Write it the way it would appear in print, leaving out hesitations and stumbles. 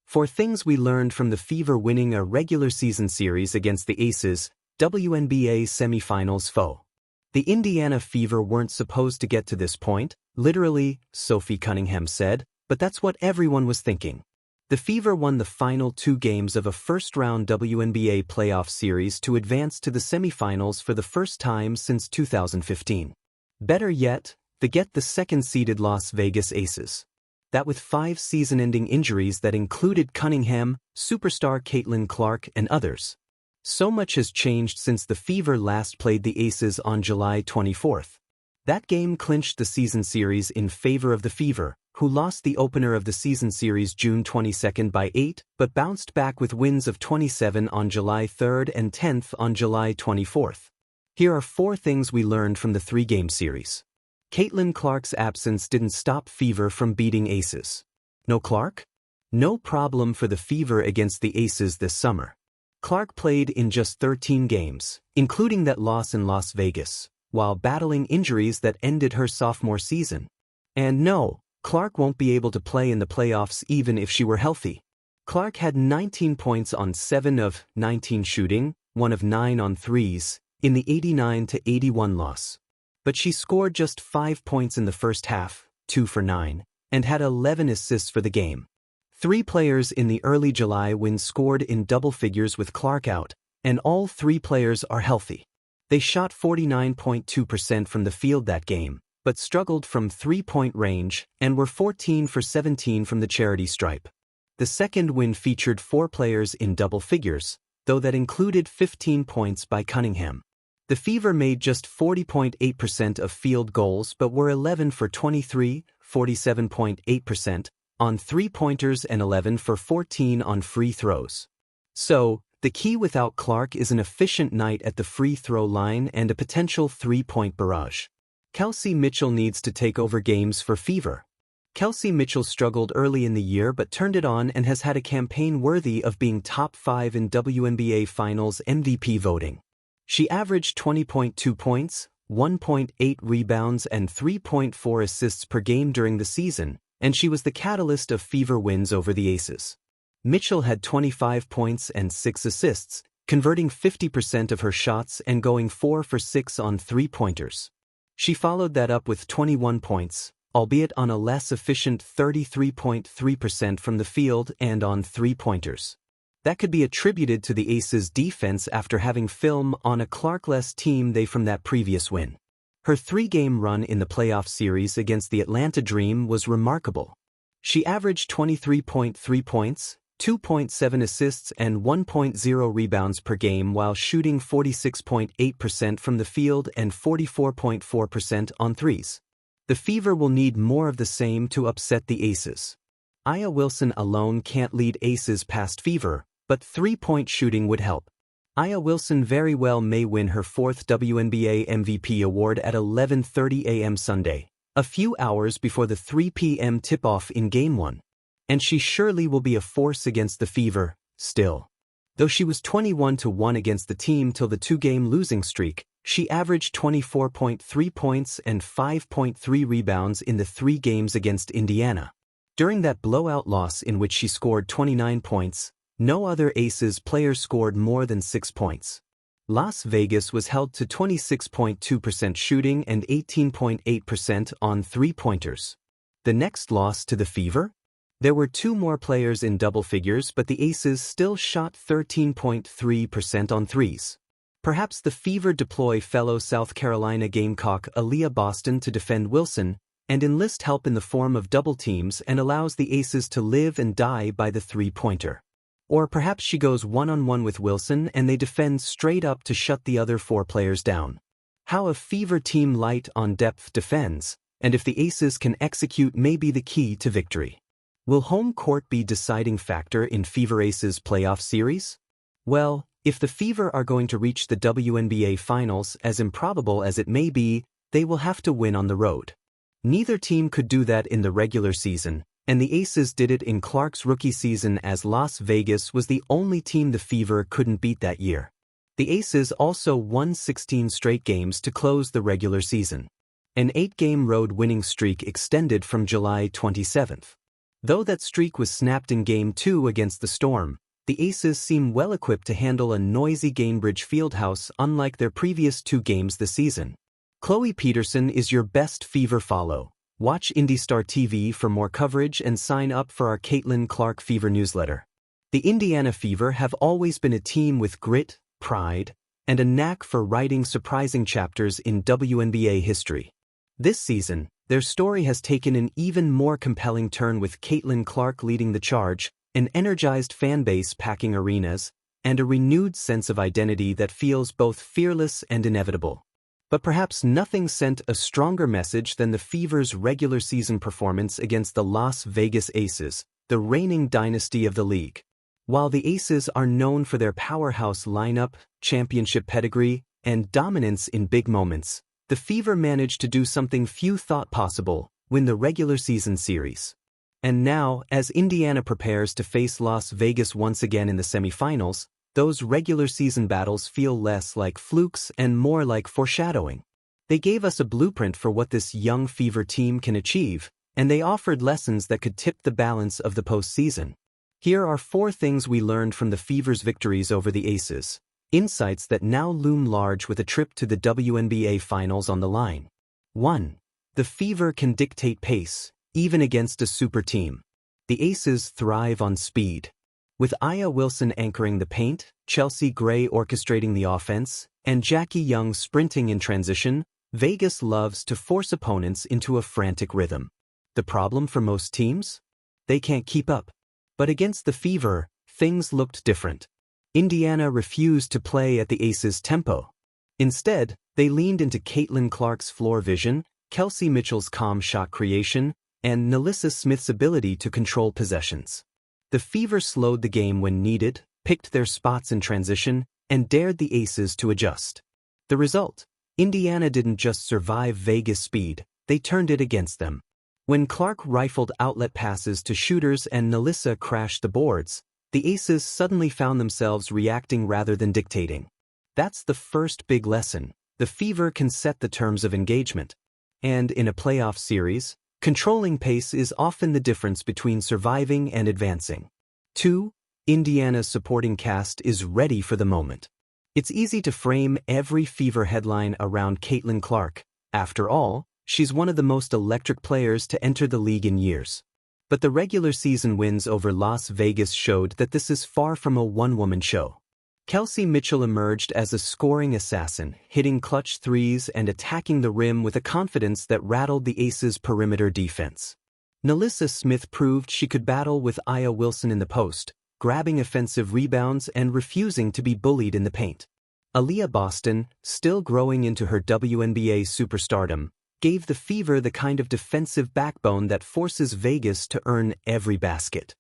For things we learned from the Fever winning a regular season series against the Aces, WNBA Semifinals foe. The Indiana Fever weren't supposed to get to this point, literally, Sophie Cunningham said, but that's what everyone was thinking. The Fever won the final 2 games of a first-round WNBA playoff series to advance to the semifinals for the first time since 2015. Better yet, they get the second-seeded Las Vegas Aces. That with 5 season-ending injuries that included Cunningham, superstar Caitlin Clark, and others. So much has changed since the Fever last played the Aces on July 24th. That game clinched the season series in favor of the Fever, who lost the opener of the season series June 22 by 8, but bounced back with wins of 27 on July 3 and 10th on July 24. Here are 4 things we learned from the 3-game series. Caitlin Clark's absence didn't stop Fever from beating Aces. No Clark? No problem for the Fever against the Aces this summer. Clark played in just 13 games, including that loss in Las Vegas, while battling injuries that ended her sophomore season. And no, Clark won't be able to play in the playoffs even if she were healthy. Clark had 19 points on 7 of 19 shooting, 1 of 9 on threes, in the 89-81 loss. But she scored just 5 points in the first half, 2 for 9, and had 11 assists for the game. 3 players in the early July win scored in double figures with Clark out, and all 3 players are healthy. They shot 49.2% from the field that game, but struggled from 3-point range and were 14 for 17 from the charity stripe. The second win featured 4 players in double figures, though that included 15 points by Cunningham. The Fever made just 40.8% of field goals but were 11 for 23, 47.8%, on 3-pointers and 11 for 14 on free throws. So, the key without Clark is an efficient night at the free throw line and a potential 3-point barrage. Kelsey Mitchell needs to take over games for Fever. Kelsey Mitchell struggled early in the year but turned it on and has had a campaign worthy of being top 5 in WNBA Finals MVP voting. She averaged 20.2 points, 1.8 rebounds and 3.4 assists per game during the season, and she was the catalyst of Fever wins over the Aces. Mitchell had 25 points and 6 assists, converting 50% of her shots and going 4 for 6 on 3-pointers. She followed that up with 21 points, albeit on a less efficient 33.3% from the field and on 3-pointers. That could be attributed to the Aces' defense after having film on a Clark-less team from that previous win. Her 3-game run in the playoff series against the Atlanta Dream was remarkable. She averaged 23.3 points, 2.7 assists and 1.0 rebounds per game while shooting 46.8% from the field and 44.4% on threes. The Fever will need more of the same to upset the Aces. Aya Wilson alone can't lead Aces past Fever, but 3-point shooting would help. Aya Wilson very well may win her 4th WNBA MVP award at 11:30 a.m. Sunday, a few hours before the 3 p.m. tip-off in Game 1. And she surely will be a force against the Fever, still. Though she was 21-1 against the team till the 2-game losing streak, she averaged 24.3 points and 5.3 rebounds in the 3 games against Indiana. During that blowout loss in which she scored 29 points, no other Aces player scored more than 6 points. Las Vegas was held to 26.2% shooting and 18.8% on 3-pointers. The next loss to the Fever? There were 2 more players in double figures but the Aces still shot 13.3% on threes. Perhaps the Fever deploy fellow South Carolina Gamecock Aaliyah Boston to defend Wilson and enlist help in the form of double teams and allows the Aces to live and die by the 3-pointer. Or perhaps she goes one-on-one with Wilson and they defend straight up to shut the other 4 players down. How a Fever team light on depth defends, and if the Aces can execute may be the key to victory. Will home court be deciding factor in Fever Aces playoff series? Well, if the Fever are going to reach the WNBA Finals, as improbable as it may be, they will have to win on the road. Neither team could do that in the regular season, and the Aces did it in Clark's rookie season as Las Vegas was the only team the Fever couldn't beat that year. The Aces also won 16 straight games to close the regular season. An 8-game road winning streak extended from July 27th. Though that streak was snapped in Game 2 against the Storm, the Aces seem well-equipped to handle a noisy Gainbridge fieldhouse unlike their previous 2 games this season. Chloe Peterson is your best Fever follow. Watch IndyStar TV for more coverage and sign up for our Caitlin Clark Fever newsletter. The Indiana Fever have always been a team with grit, pride, and a knack for writing surprising chapters in WNBA history. This season, their story has taken an even more compelling turn with Caitlin Clark leading the charge, an energized fanbase packing arenas, and a renewed sense of identity that feels both fearless and inevitable. But perhaps nothing sent a stronger message than the Fever's regular season performance against the Las Vegas Aces, the reigning dynasty of the league. While the Aces are known for their powerhouse lineup, championship pedigree, and dominance in big moments, the Fever managed to do something few thought possible: win the regular season series. And now, as Indiana prepares to face Las Vegas once again in the semifinals, those regular season battles feel less like flukes and more like foreshadowing. They gave us a blueprint for what this young Fever team can achieve, and they offered lessons that could tip the balance of the postseason. Here are 4 things we learned from the Fever's victories over the Aces. Insights that now loom large with a trip to the WNBA Finals on the line. 1. The Fever can dictate pace, even against a super team. The Aces thrive on speed. With Aya Wilson anchoring the paint, Chelsea Gray orchestrating the offense, and Jackie Young sprinting in transition, Vegas loves to force opponents into a frantic rhythm. The problem for most teams? They can't keep up. But against the Fever, things looked different. Indiana refused to play at the Aces' tempo. Instead, they leaned into Caitlin Clark's floor vision, Kelsey Mitchell's calm shot creation, and Nalissa Smith's ability to control possessions. The Fever slowed the game when needed, picked their spots in transition, and dared the Aces to adjust. The result? Indiana didn't just survive Vegas' speed, they turned it against them. When Clark rifled outlet passes to shooters and Nalissa crashed the boards, the Aces suddenly found themselves reacting rather than dictating. That's the first big lesson. The Fever can set the terms of engagement. And in a playoff series, controlling pace is often the difference between surviving and advancing. 2. Indiana's supporting cast is ready for the moment. It's easy to frame every Fever headline around Caitlin Clark. After all, she's one of the most electric players to enter the league in years. But the regular season wins over Las Vegas showed that this is far from a one-woman show. Kelsey Mitchell emerged as a scoring assassin, hitting clutch threes and attacking the rim with a confidence that rattled the Aces' perimeter defense. Nalissa Smith proved she could battle with Aya Wilson in the post, grabbing offensive rebounds and refusing to be bullied in the paint. Aaliyah Boston, still growing into her WNBA superstardom, gave the Fever the kind of defensive backbone that forces Vegas to earn every basket.